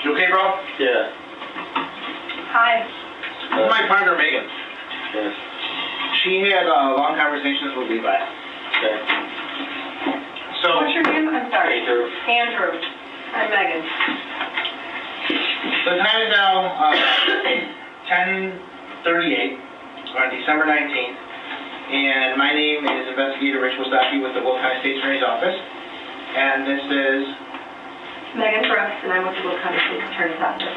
You okay, bro? Yeah. Hi. This is my partner, Megan. Yes. She had long conversations with Levi. Okay. So. What's your name? I'm sorry. Andrew. Andrew. I'm Megan. The time is now 10:38 on December 19th, and my name is Investigator Rich Wostocki with the Will County State's Attorney's Office, and this is Megan Crest, and I'm with the Will County State's Attorney's Office.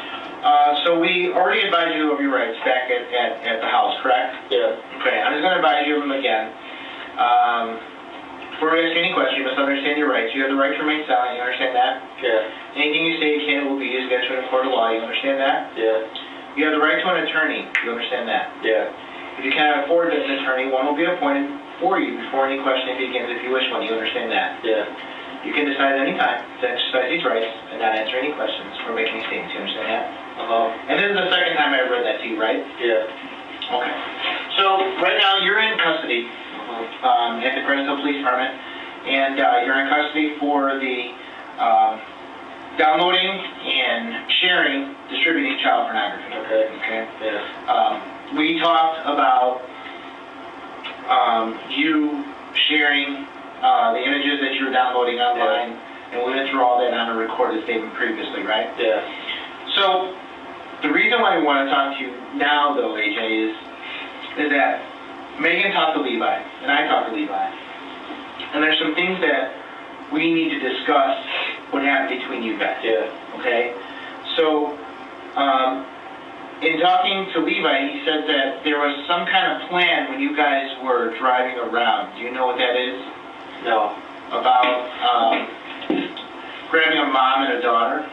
So we already advised you of your rights back at the house, correct? Yeah. Okay, I'm just going to advise you of them again. Before we ask any questions, you must understand your rights. You have the right to remain silent, you understand that? Yeah. Anything you say can and will be used against you in a court of law, you understand that? Yeah. You have the right to an attorney, you understand that? Yeah. If you cannot afford an attorney, one will be appointed for you before any questioning begins if you wish one, you understand that? Yeah. You can decide at any time to exercise these rights and not answer any questions or make any statements, you understand that? And this is the second time I've read that to you, right? Yeah. Okay. So, right now, you're in custody at the Crest Police Department, and you're in custody for the downloading and sharing, distributing child pornography. Okay. Okay? Yeah. We talked about you sharing the images that you were downloading online, and we went through all that on a recorded statement previously, right? Yeah. So, the reason why we want to talk to you now, though, AJ, is that Megan talked to Levi, and I talked to Levi, and there's some things that we need to discuss what happened between you guys. Yeah. Okay? So, in talking to Levi, he said that there was some kind of plan when you guys were driving around. Do you know what that is? No. About grabbing a mom and a daughter?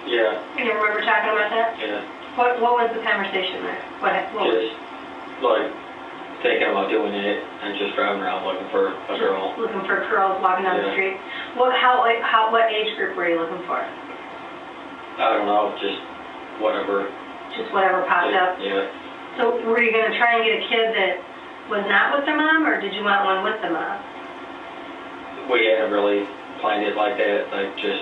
Yeah. Can you remember talking about that? Yeah. What was the conversation there? What Just, like, thinking about doing it and just driving around looking for a girl. Looking for girls walking down the street. What age group were you looking for? I don't know, just whatever. Just whatever popped up? Yeah. So were you going to try and get a kid that was not with their mom, or did you want one with the mom? We hadn't really planned it like that, like just...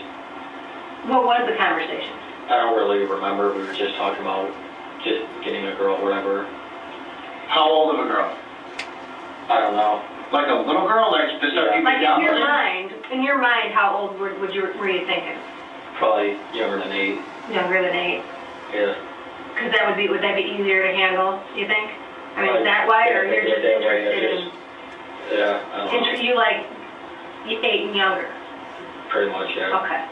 What was the conversation? I don't really remember. We were just talking about just getting a girl, whatever. How old of a girl? I don't know. Like a little girl? Like to start Like in your mind, how old were you thinking? Probably younger than 8. Younger than 8? Yeah. Because would that be easier to handle, you think? I mean, is that why, or you're just interested in... Yeah, I don't know. You like 8 and younger? Pretty much, yeah. Okay.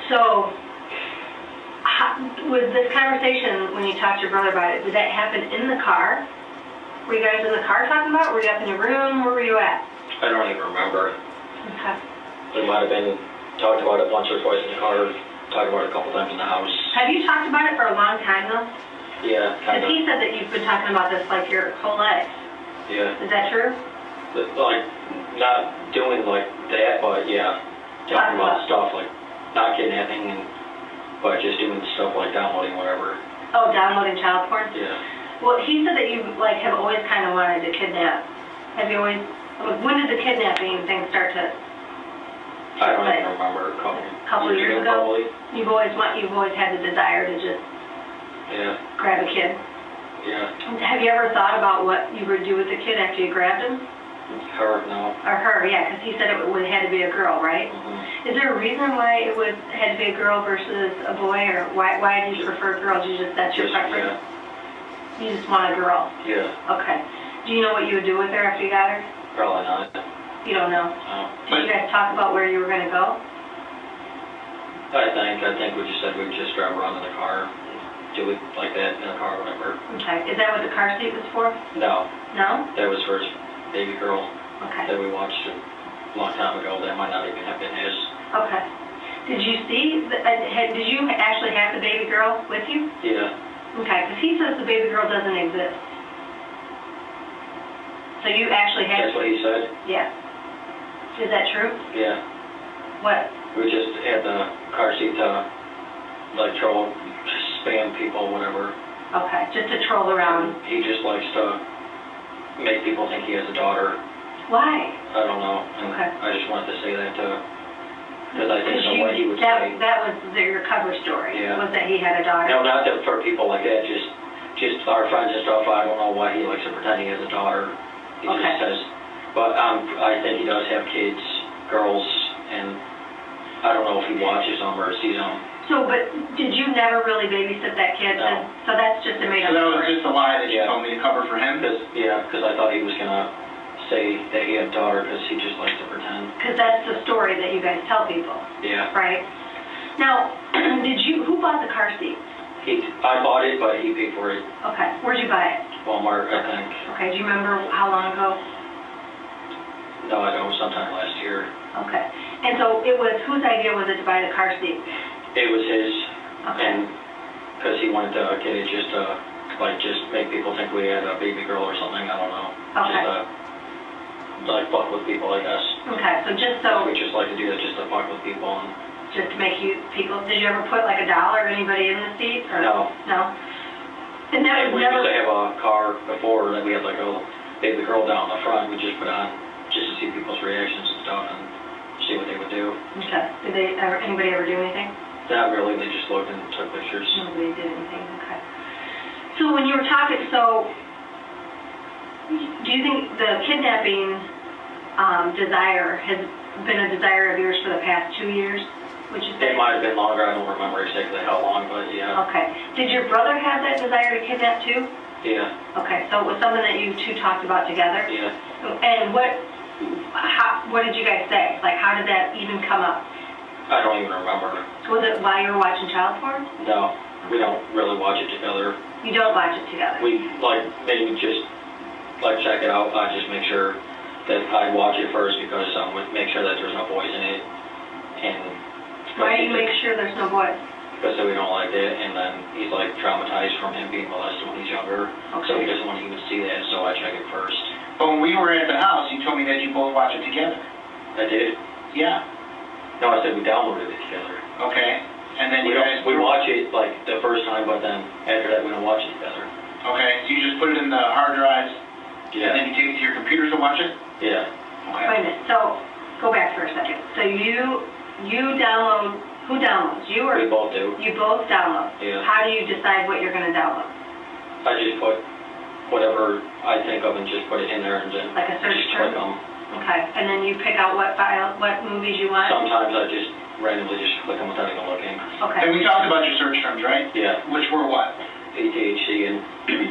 So, was this conversation, when you talked to your brother about it, did that happen in the car? Were you guys in the car talking about it? Were you up in your room? Where were you at? I don't even remember. Okay. We might have been talking about it once or twice in the car, talking about it a couple times in the house. Have you talked about it for a long time, though? Yeah, kind Because of. he said that you've been talking about this like your whole life. Yeah. Is that true? But, like, not doing like that, but yeah, talking about stuff like not kidnapping, but just doing stuff like downloading whatever. Oh, downloading child porn? Yeah. Well, he said that you like have always kind of wanted to kidnap. Have you always? When did the kidnapping thing start to? I don't even remember. A couple years ago. Probably. You've always had the desire to just grab a kid. Yeah. Have you ever thought about what you would do with the kid after you grabbed him? Her, no. Or her, yeah, because he said it had to be a girl, right? Mm-hmm. Is there a reason why it had to be a girl versus a boy, or why do you prefer girls? That's your preference? Yeah. You just want a girl? Yeah. Okay. Do you know what you would do with her after you got her? Probably not. You don't know? No. Did you guys talk about where you were going to go? I think we just said we'd just drive around in the car, do it like that in the car, whatever. Okay. Is that what the car seat was for? No. No? That was for his baby girl. Okay. That we watched a long time ago. That might not even have been his. Okay. Did you see? Did you actually have the baby girl with you? Yeah. Okay, because he says the baby girl doesn't exist. So you actually had... That's what he said? Yeah. Is that true? Yeah. What? We just had the car seat to, like, troll, spam people, whatever. Okay, just to troll around. He just likes to make people think he has a daughter. Why? I don't know. And Okay. I just wanted to say that because I think what he would say. That was your cover story, Yeah. was that he had a daughter? No, not that for people like that, just our friends and stuff. I don't know why he likes to pretend he has a daughter. He Okay. just says, but I think he does have kids, girls, and I don't know if he watches them or sees them. So, but did you never really babysit that kid? No. So that's just a made-up So that was story. just a lie that you Yeah. told me to cover for him? Because I thought he was gonna say that he had a daughter because he just likes to pretend. Because that's the story that you guys tell people, Yeah. right? Now, who bought the car seat? I bought it, but he paid for it. Okay, where'd you buy it? Walmart, I think. Okay, do you remember how long ago? No, I don't. Sometime last year. Okay, and so it was, whose idea was it to buy the car seat? It was his, Okay. and because he wanted to get it just to just make people think we had a baby girl or something. I don't know. Okay. Just fuck with people, I guess. Okay, so just so, We just like to do that just to fuck with people. And just to make people, did you ever put like $1 or anybody in the seat? Or? No. No? And that And was we never... used to have a car before that we had like a baby girl down in the front. We just put on just to see people's reactions and stuff and see what they would do. Okay, did anybody ever do anything? Not really. They just looked and took pictures. Nobody did anything, okay. So when you were talking, so do you think the kidnapping desire has been a desire of yours for the past 2 years? Would you say? It might have been longer. I don't remember exactly how long, but yeah. Okay. Did your brother have that desire to kidnap too? Yeah. Okay, so it was something that you two talked about together? Yeah. And what did you guys say? Like, how did that even come up? I don't even remember. Was it while you were watching child porn? No, we don't really watch it together. You don't watch it together? We maybe just check it out. I just make sure that I watch it first because make sure that there's no boys in it. And Why do you make sure there's no boys? Because we don't like it, and then he's traumatized from him being molested when he's younger. Okay. So he doesn't want to even see that. So I check it first. But when we were at the house, you told me that you both watch it together. I did. Yeah. No, I said we downloaded it together. Okay. And then We you guys... we watch it the first time, but then after that we don't watch it together. Okay, so you just put it in the hard drives, Yeah. and then you take it to your computer to watch it? Yeah. Okay. Wait a minute, so, go back for a second. So you download, who downloads, you or? We both do. You both download? Yeah. How do you decide what you're gonna download? I just put whatever I think of and just put it in there and then Like a search just term? click them. Okay, and then you pick out what movies you want? Sometimes I just randomly just click them without even looking. Okay. And we talked about your search terms, right? Yeah. Which were what? ADHD and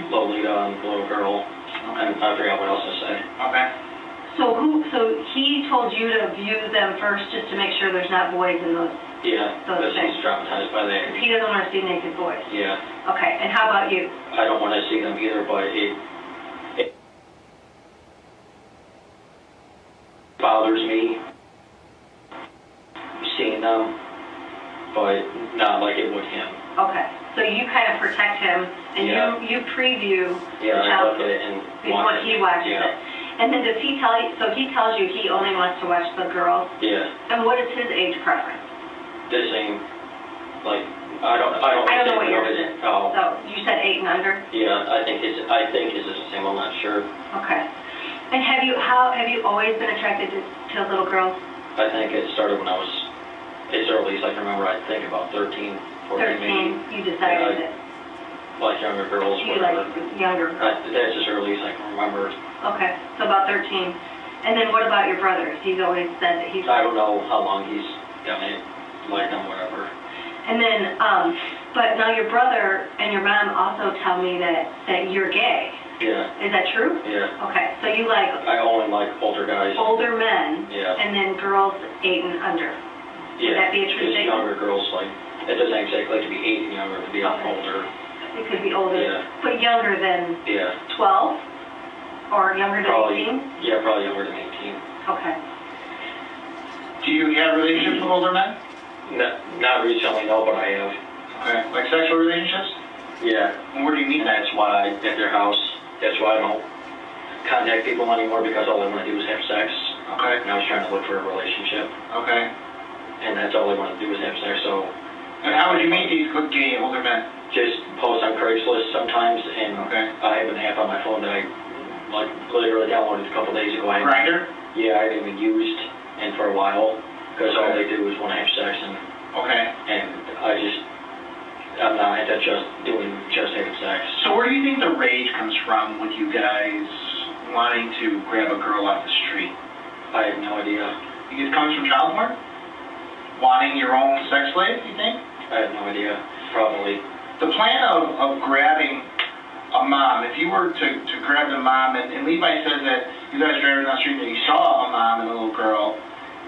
Lolita and Little Girl. And I forgot what else I said. Okay. So he told you to view them first just to make sure there's not boys in those? Yeah, Those because things. he's traumatized by that. He doesn't want to see naked boys? Yeah. Okay, and how about you? I don't want to see them either, but it bothers me seeing them, but not like it would him. Okay, so you kind of protect him, and Yeah. you preview Yeah, the I child look at it and before watch he it. watches Yeah. it. And then does he tell you, so he tells you he only wants to watch the girls? Yeah, And what is his age preference? the same. I don't I don't know what think yours it is. Oh, So you said 8 and under? yeah, I think his is the same. I'm not sure. Okay. And have you always been attracted to little girls? I think it started when I was as early as I can remember. I think about 13, 14 maybe. 13, you decided Yeah, that Like younger girls, you whatever. like younger girls. That's as early as I can remember. Okay, so about 13. And then what about your brothers? He's always said that he's... I don't know how long he's done it, like them, whatever. And then, but now your brother and your mom also tell me that you're gay. Yeah, Is that true? yeah. Okay, so you like I only like older guys. older men, Yeah. and then girls 8 and under. Yeah, that be a true just statement? younger girls, it doesn't exactly to be 8 and younger, to be Okay. older. It could be older, Yeah. but younger than Yeah, 12 or younger than probably. 18? Yeah, probably younger than 18. Okay. Do you have relationships with older men? Not recently, no, but I have. Okay. Like sexual relationships? Yeah, And where do you meet and them? that's why at their house. That's why I don't contact people anymore because all I want to do is have sex. Okay. And I was trying to look for a relationship, Okay. and that's all I want to do is have sex. So And how would you meet these good gay older men? just post on Craigslist sometimes, and Okay. I have an app on my phone that I like literally downloaded a couple days ago. Grindr? Yeah, I haven't even used and for a while because all they do is want to have sex and I'm not into just having sex. So where do you think the rage comes from with you guys wanting to grab a girl off the street? I have no idea. You think it comes from child porn? Wanting your own sex slave, you think? I have no idea. Probably. The plan of grabbing a mom, if you were to grab the mom, and Levi says that you guys driving down the street and you saw a mom and a little girl,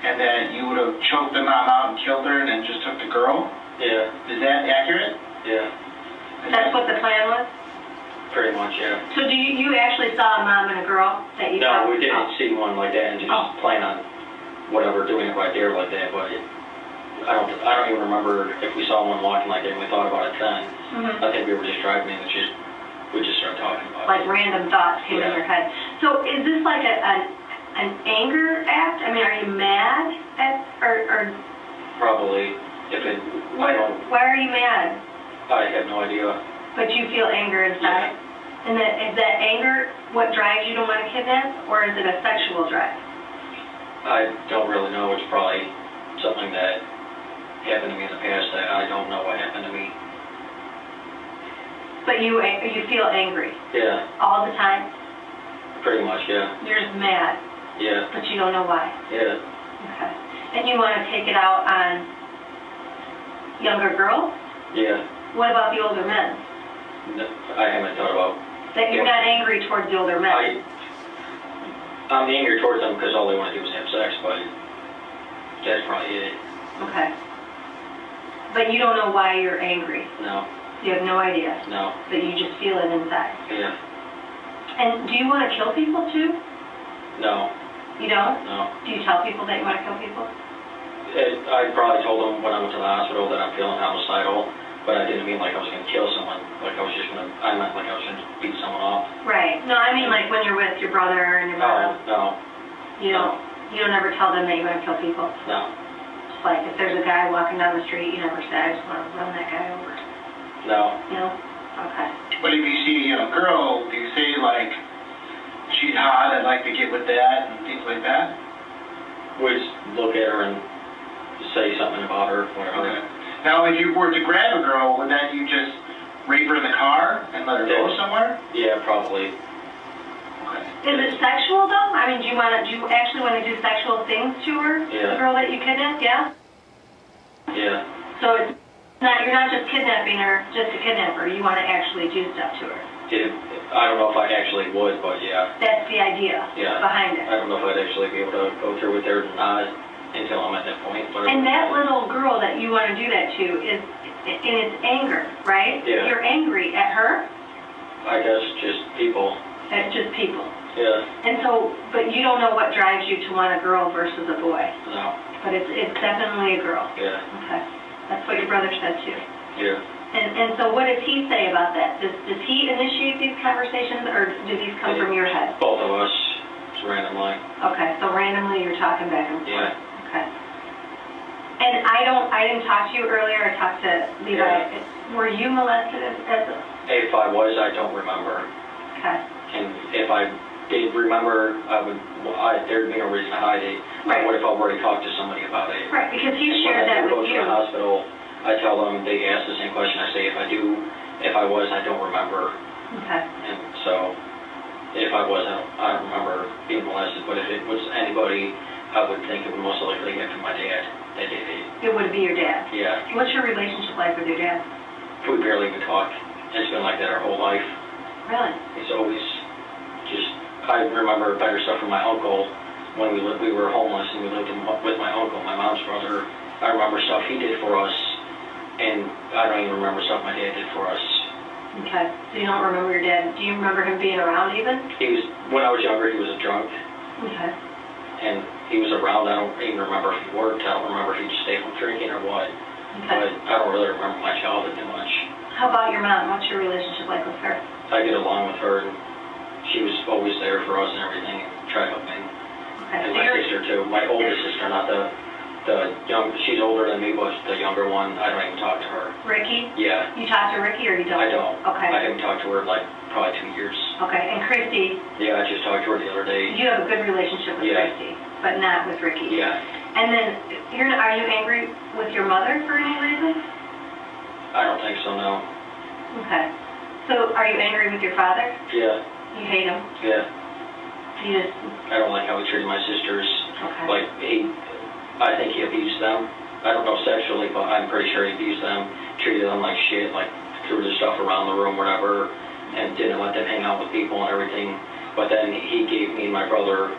and that you would have choked the mom out and killed her and then just took the girl? Yeah. Is that accurate? Yeah. That's what the plan was? Pretty much, yeah. So you actually saw a mom and a girl that you saw? No, we didn't see one like that and just plan on whatever, doing it right there like that, but I don't even remember if we saw one walking like that and we thought about it then. Mm-hmm. I think we were just driving and we just started talking about like it. Like random thoughts came in your head. So is this like an anger act? I mean, are you mad at, or Probably. Why are you mad? I have no idea. But you feel anger inside? Yeah. And is that anger what drives you to want to kidnap, or is it a sexual drive? I don't really know. It's probably something that happened to me in the past that I don't know what happened to me. But you feel angry? Yeah. All the time? Pretty much, yeah. You're just mad? Yeah. But you don't know why? Yeah. Okay. And you want to take it out on younger girls? Yeah. What about the older men? No, I haven't thought about. That you're not angry towards the older men? I'm angry towards them because all they want to do is have sex, but that's probably it. Okay. But you don't know why you're angry? No. You have no idea? No. That you just feel it inside? Yeah. And do you want to kill people too? No. You don't? No. Do you tell people that you want to kill people? I probably told them when I went to the hospital that I'm feeling homicidal, but I didn't mean like I was going to kill someone. Like I meant like I was going to beat someone off. Right. No, I mean like when you're with your brother and your mom. No. You don't ever tell them that you want to kill people? No. Just like if there's a guy walking down the street, you never say, I just want to run that guy over. No. No? Okay. But if you see a young girl, do you say like, she's hot, I'd like to get with that, and things like that? We just look at her and say something about her, whatever. Okay. Now, if you were to grab a girl, would that you just rape her in the car and let her go somewhere? Yeah, probably. Okay. Is it sexual though? I mean, do you actually want to do sexual things to her? Yeah. The girl that you kidnapped, yeah? Yeah. So you're not just kidnapping her just to kidnap her. You want to actually do stuff to her. I don't know if I actually would, but yeah. That's the idea behind it. I don't know if I'd actually be able to go through with her or not until I'm at that point. And that little girl that you want to do that to is in its anger, right? Yeah. You're angry at her? I guess just people. At just people. Yeah. And so, but you don't know what drives you to want a girl versus a boy. No. But it's definitely a girl. Yeah. Okay. That's what your brother said too. Yeah. And so what does he say about that? Does he initiate these conversations, or do these come from your head? Both of us, just randomly. Okay, so randomly you're talking back and forth. Yeah. Okay. And I didn't talk to you earlier. I talked to Levi. Yeah. Were you molested as a? If I was, I don't remember. Okay. And if I did remember, there'd be no reason to hide it. Right. What if I already talked to somebody about it? Right, because he shared that with you. When I go to the hospital, I tell them, they ask the same question. I say, if I was, I don't remember. Okay. And so, if I was, I don't remember being molested. But if it was anybody, I would think it would most likely have been my dad that did it. It would be your dad? Yeah. What's your relationship like with your dad? We barely even talk. It's been like that our whole life. Really? He's always just, I remember better stuff from my uncle when we were homeless and we lived with my uncle, my mom's brother. I remember stuff he did for us, and I don't even remember stuff my dad did for us. Okay, so you don't remember your dad. Do you remember him being around even? When I was younger, he was a drunk. Okay. And he was around. I don't even remember if he worked. I don't remember if he just stayed home drinking or what. Okay. But I don't really remember my childhood too much. How about your mom? What's your relationship like with her? I get along with her, and she was always there for us and everything, and tried to help me. Okay. And my sister too. My oldest sister, not the She's older than me, but the younger one, I don't even talk to her. Ricky? Yeah. You talk to Ricky or you don't? I don't. Okay. I haven't talked to her like probably 2 years. Okay, and Christy? Yeah, I just talked to her the other day. You have a good relationship with Christy, but not with Ricky? Yeah. And then, are you angry with your mother for any reason? I don't think so, no. Okay. So, are you angry with your father? Yeah. You hate him? Yeah. You just... I don't like how he treated my sisters. Okay. Like, I think he abused them. I don't know sexually, but I'm pretty sure he abused them, treated them like shit, like threw their stuff around the room, whatever, and didn't let them hang out with people and everything. But then he gave me and my brother,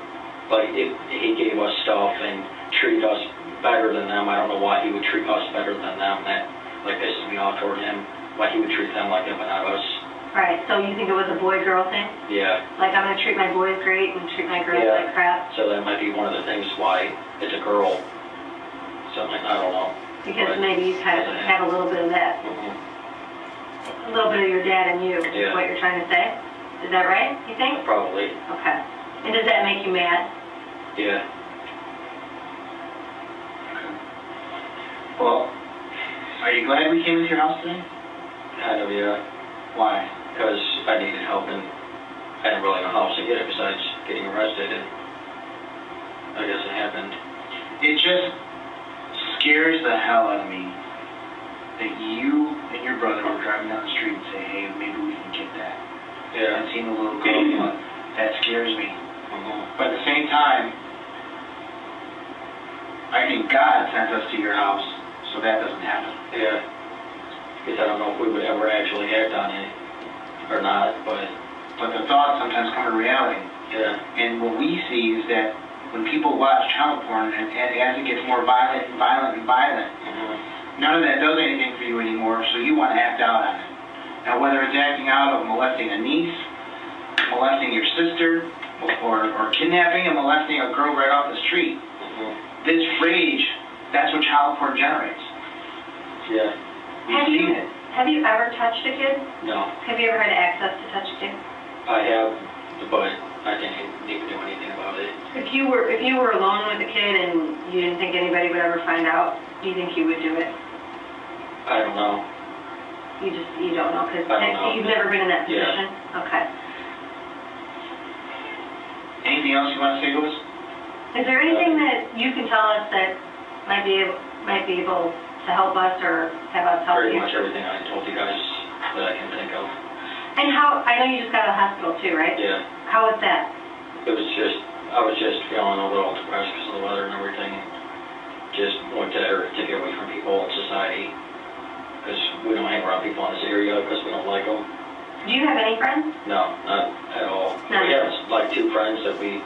like, he gave us stuff and treated us better than them. I don't know why he would treat us better than them. That, like, pisses me off toward him. Why he would treat them like that, but not us. Right, so you think it was a boy-girl thing? Yeah. Like, I'm going to treat my boys great and treat my girls like crap? So that might be one of the things why it's a girl. Something, I don't know. Because maybe you kind of have a little bit of that. A little bit of your dad and you, is what you're trying to say? Is that right, you think? Probably. Okay. And does that make you mad? Yeah. Well, are you glad we came into your house today? Kind of, yeah. Why? Because I needed help and I didn't really know how else to get it besides getting arrested, and I guess it happened. It just scares the hell out of me that you and your brother were driving down the street and say, hey, maybe we can get that. Yeah. And seeing the little girl, that scares me. But at the same time, I think God sent us to your house so that doesn't happen. Yeah. Because I don't know if we would ever actually act on it or not, but the thoughts sometimes come in reality. Yeah. And what we see is that when people watch child porn, and as it gets more violent and violent and violent, none of that does anything for you anymore, so you want to act out on it. Now, whether it's acting out of molesting a niece, molesting your sister, or kidnapping and molesting a girl right off the street, this rage, that's what child porn generates. Yeah. Have you ever touched a kid? No. Have you ever had access to touch a kid? I have, but I didn't even do anything about it. If you were alone with a kid and you didn't think anybody would ever find out, do you think you would do it? I don't know. You don't know because you've never been in that position? Yeah. Okay. Anything else you want to say to us? Is there anything that you can tell us that might be able to help us or have us help you? Pretty much everything I told you guys that I can think of. And I know you just got out of the hospital too, right? Yeah. How was that? I was just feeling a little depressed because of the weather and everything. Just went there to get away from people in society because we don't hang around people in this area because we don't like them. Do you have any friends? No, not at all. No. We have like 2 friends that we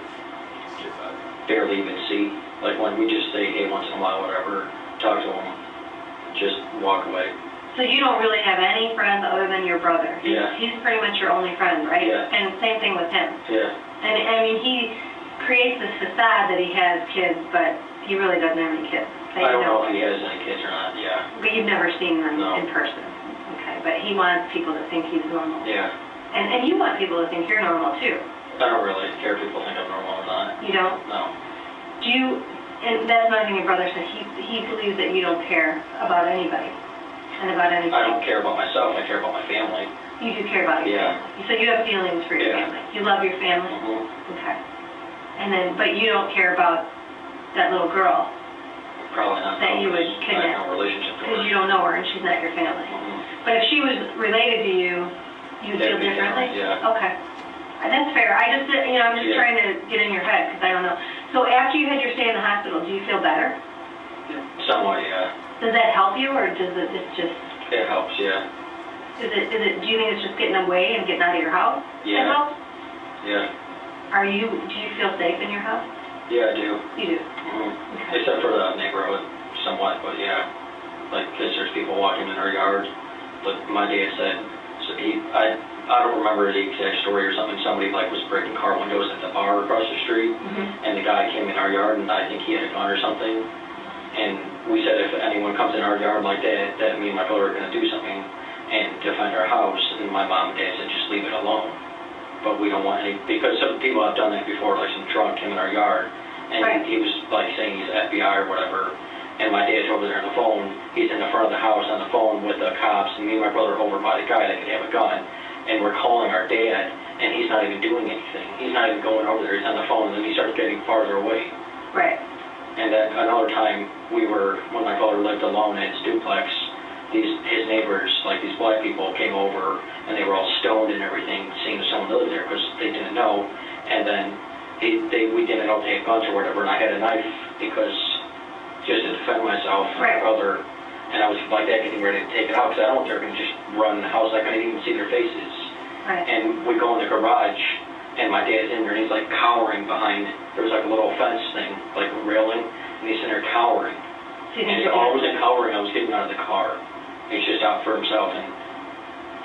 barely even see. Like when we just say, hey, once in a while, whatever, talk to them, just walk away. So you don't really have any friends other than your brother? Yeah. He's pretty much your only friend, right? Yeah. And same thing with him? Yeah. And I mean, he creates this facade that he has kids, but he really doesn't have any kids. I don't know if he has any kids or not, yeah. But you've never seen them No. in person? Okay, but he wants people to think he's normal? Yeah. And you want people to think you're normal too? I don't really care if people think I'm normal or not. You don't? No. Do you, and that's another thing your brother said, he believes that you don't care about anybody and about anything. I don't care about myself, I care about my family. You do care about your family. So you have feelings for your family. You love your family? Okay. And then, but you don't care about that little girl? Probably not. That you would kidnap? I have no relationship to her. Because you don't know her and she's not your family. But if she was related to you, you would feel differently? Yeah. Okay. That's fair. I'm just trying to get in your head because I don't know. So after you had your stay in the hospital, do you feel better? Somewhat, yeah. Does that help you or does it just... It helps, yeah. Do you think it's just getting away and getting out of your house? Yeah. That helps? Yeah. Do you feel safe in your house? Yeah, I do. You do? Okay. Except for the neighborhood, somewhat, but yeah. Like, because there's people walking in our yard. But my dad said, I don't remember the exact story or something. Somebody like was breaking car windows at the bar across the street, and the guy came in our yard, and I think he had a gun or something. And we said if anyone comes in our yard like that, that me and my brother are going to do something and defend our house. And my mom and dad said just leave it alone. But we don't want any, because some people have done that before, like some drunk came in our yard, and he was like saying he's FBI or whatever. and my dad's over there on the phone. He's in the front of the house on the phone with the cops, and me and my brother are over by the guy that could have a gun, and we're calling our dad, and he's not even doing anything. He's not even going over there. He's on the phone, and then he starts getting farther away. Right. And then another time, when my father lived alone in his duplex, his neighbors, like these black people, came over, and they were all stoned and everything, seeing if someone lived there, because they didn't know. And then we didn't know if they had guns or whatever, and I had a knife because just to defend myself and my brother. And I was like that, getting ready to take it out, because I don't want they're going to just run in the house. I couldn't even see their faces. Right. And we go in the garage, and my dad's in there, and he's like cowering behind, there was like a little fence thing, like a railing, and he's in there cowering. And so I wasn't cowering, I was getting out of the car. He's just out for himself. And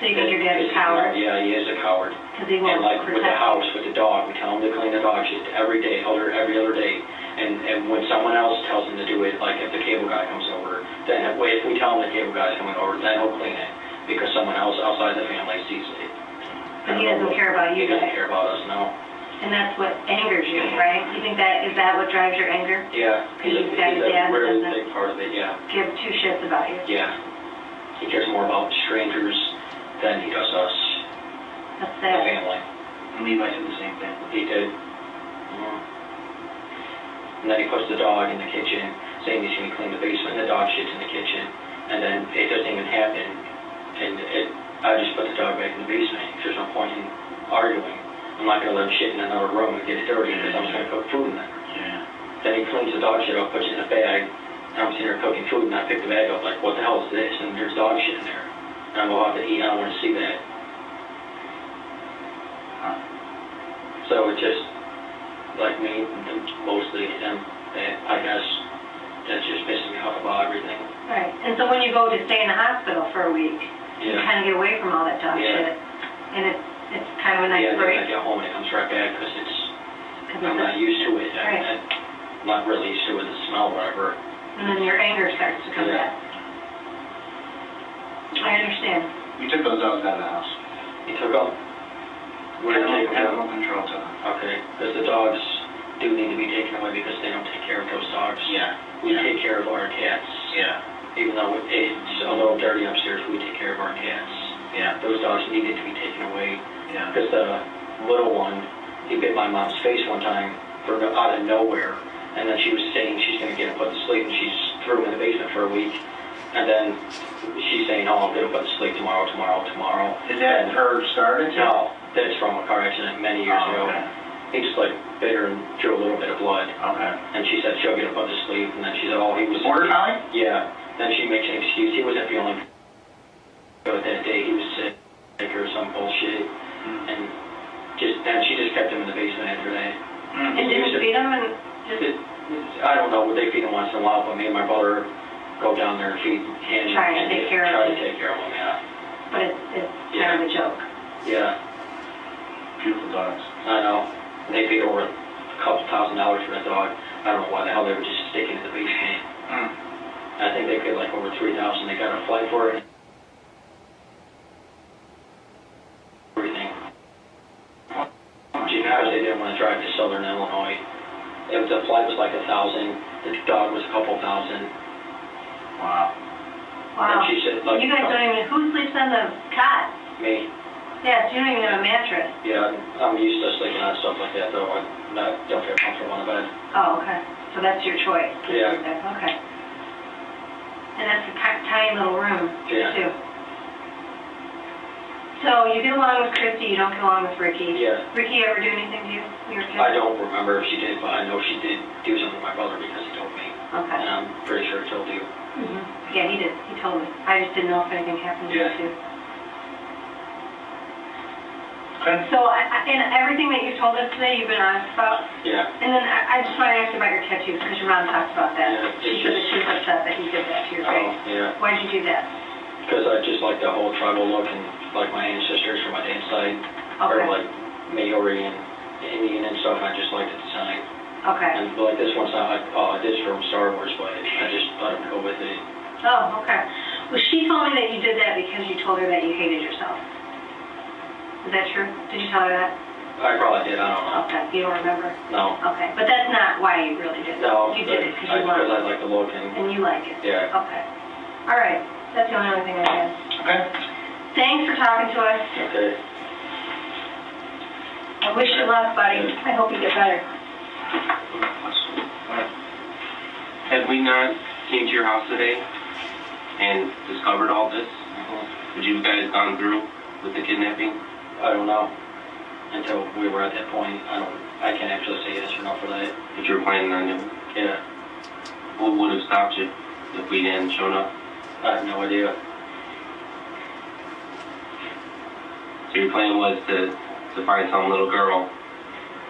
so you think your dad's a coward? Yeah, he is a coward. He won't and like with the house, with the dog, we tell him to clean the dog shit every day, every other day. And when someone else tells him to do it, like if the cable guy comes over, then if we tell him the cable guy's coming over, then he'll clean it, because someone else outside the family sees it. But he doesn't care about you guys. He doesn't care about us, no. And that's what angers you, right? You think is that what drives your anger? Yeah. He's a really big part of it, yeah. Give two shits about you. Yeah. He cares more about strangers than he does us. That's sad. The family. And Levi did the same thing. He did. And then he puts the dog in the kitchen, saying he's going to clean the basement, and the dog shits in the kitchen. And then it doesn't even happen. And I just put the dog back in the basement. There's no point in arguing. I'm not going to let him shit in another room and get it dirty, because I'm just going to cook food in there. Yeah. Then he cleans the dog shit up, puts it in a bag, and I'm sitting there cooking food, and I pick the bag up like, what the hell is this? And there's dog shit in there. And I'm about to eat, I don't want to see that. Huh. So it's just, like me, mostly him, that I guess that's just pissing me off about everything. Right. And so when you go to stay in the hospital for a week, you kind of get away from all that dog shit. And it's kind of a nice break. Yeah, I get home and it comes right back, because I'm not used to it. Right. I'm not really used to it, the smell, whatever. And then your anger starts to come back. I understand. We took those dogs out of the house. You took them? We're going to take them Animal control took them. Okay, because the dogs do need to be taken away, because they don't take care of those dogs. Yeah. We take care of our cats. Yeah. Even though it's a little dirty upstairs, we take care of our cats. Yeah. Those dogs needed to be taken away. Yeah. Because the little one, he bit my mom's face one time out of nowhere. And then she was saying she's going to get him put to sleep, and she's threw him in the basement for a week. And then she's saying, oh, I'm going to put him to sleep tomorrow. Is that her started? No, that's from a car accident many years ago. Okay. He just like bit her and drew a little bit of blood. Okay. And she said she'll get him put to sleep. And then she said, oh, he was... Border collie? Yeah. Then she makes an excuse. He wasn't feeling good that day. He was sick or some bullshit. And she just kept him in the basement after that. And didn't feed him and just... I don't know. They feed him once in a while, but me and my brother go down there and feed him. Try to take care of him, yeah. But it's kind of a joke. Yeah. Beautiful dogs. I know. And they paid over a couple $1,000 for that dog. I don't know why the hell they were just sticking it in the basement. I think they paid like over $3,000. They got a flight for it. Everything. Because they didn't want to drive to Southern Illinois. The flight was like $1,000. The dog was a couple thousand. Wow. Wow. And she said, like, you guys don't even... Who sleeps on the cot? Me. Yeah, so you don't even have a mattress. Yeah, I'm used to sleeping on stuff like that, though. I don't feel comfortable on the bed. Oh, okay. So that's your choice. Yeah. Okay. And that's a tiny little room, too. So you get along with Christy, you don't get along with Ricky. Yeah. Ricky ever do anything to you, your kid? I don't remember if she did, but I know she did do something to my brother because he told me. Okay. And I'm pretty sure he told you. Yeah, he did. He told me. I just didn't know if anything happened to you, too. Okay. So, in everything that you've told us today, you've been honest about? Yeah. And then I just want to ask you about your tattoos, because your mom talked about that. Yeah, She said that she was upset that you did that to your face. Yeah. Why did you do that? Because I just like the whole tribal look, and like my ancestors from my dad's side are like Maori and Indian and stuff, and I just liked the design. Okay. And like this one's not like, oh, this is from Star Wars, but I just let him go with it. Oh, okay. Well, she told me that you did that because you told her that you hated yourself. Is that true? Did you tell her that? I probably did, I don't know. Okay, you don't remember? No. Okay, but that's not why you really did it? No. You did it because you wanted Because I it? like to look And you like it? Yeah. Okay. All right, that's the only other thing I had. Okay. Thanks for talking to us. Okay. I wish you luck, buddy. I hope you get better. Had we not came to your house today and discovered all this, would you guys gone through with the kidnapping? I don't know. Until we were at that point, I can't actually say yes or no for that. If you were planning on doing? Yeah. What would have stopped you if we hadn't shown up? I have no idea. So your plan was to find some little girl,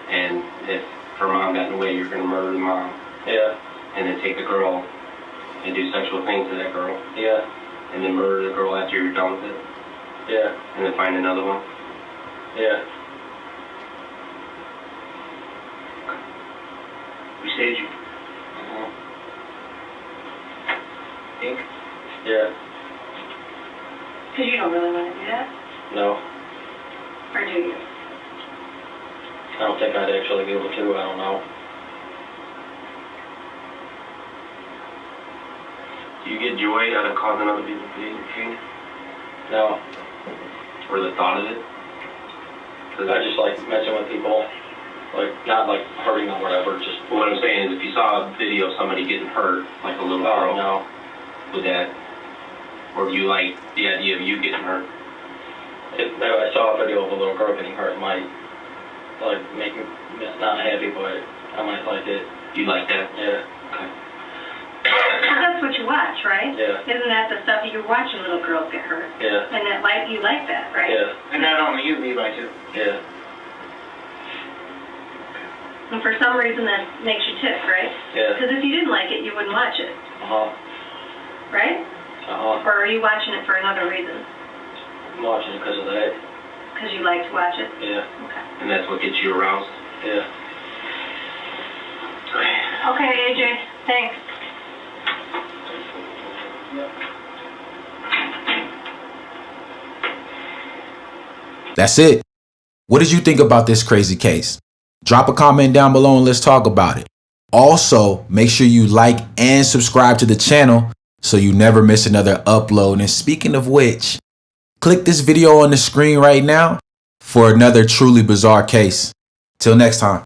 and if her mom got in the way, you're going to murder the mom. Yeah. And then take the girl and do sexual things to that girl. Yeah. And then murder the girl after you're done with it. Yeah. And then find another one. Yeah. We saved you. Ink? Yeah. Because you don't really want to do that? No. Or do you? I don't think I'd actually be able to. I don't know. Do you get joy out of causing other people pain? No. Or the thought of it? I just like messing with people. Like, not like hurting them or whatever, just... Well, what I'm saying is if you saw a video of somebody getting hurt, like a little girl, no. would that, or do you like the idea of you getting hurt? If I saw a video of a little girl getting hurt, it might, like, make me not happy, but I might like it. You like that? Yeah. Okay. Well, that's what you watch, right? Yeah. Isn't that the stuff you're watching little girls get hurt? Yeah. And that you like that, right? Yeah. And not only you, Levi, too. Yeah. And for some reason that makes you tick, right? Yeah. Because if you didn't like it, you wouldn't watch it, Uh-huh. right? Uh-huh. Or are you watching it for another reason? I'm watching it because of that. Because you like to watch it? Yeah. Okay. And that's what gets you aroused? Yeah. Okay, AJ, thanks. That's it. What did you think about this crazy case? Drop a comment down below and let's talk about it. Also, make sure you like and subscribe to the channel so you never miss another upload. And speaking of which, click this video on the screen right now for another truly bizarre case. Till next time.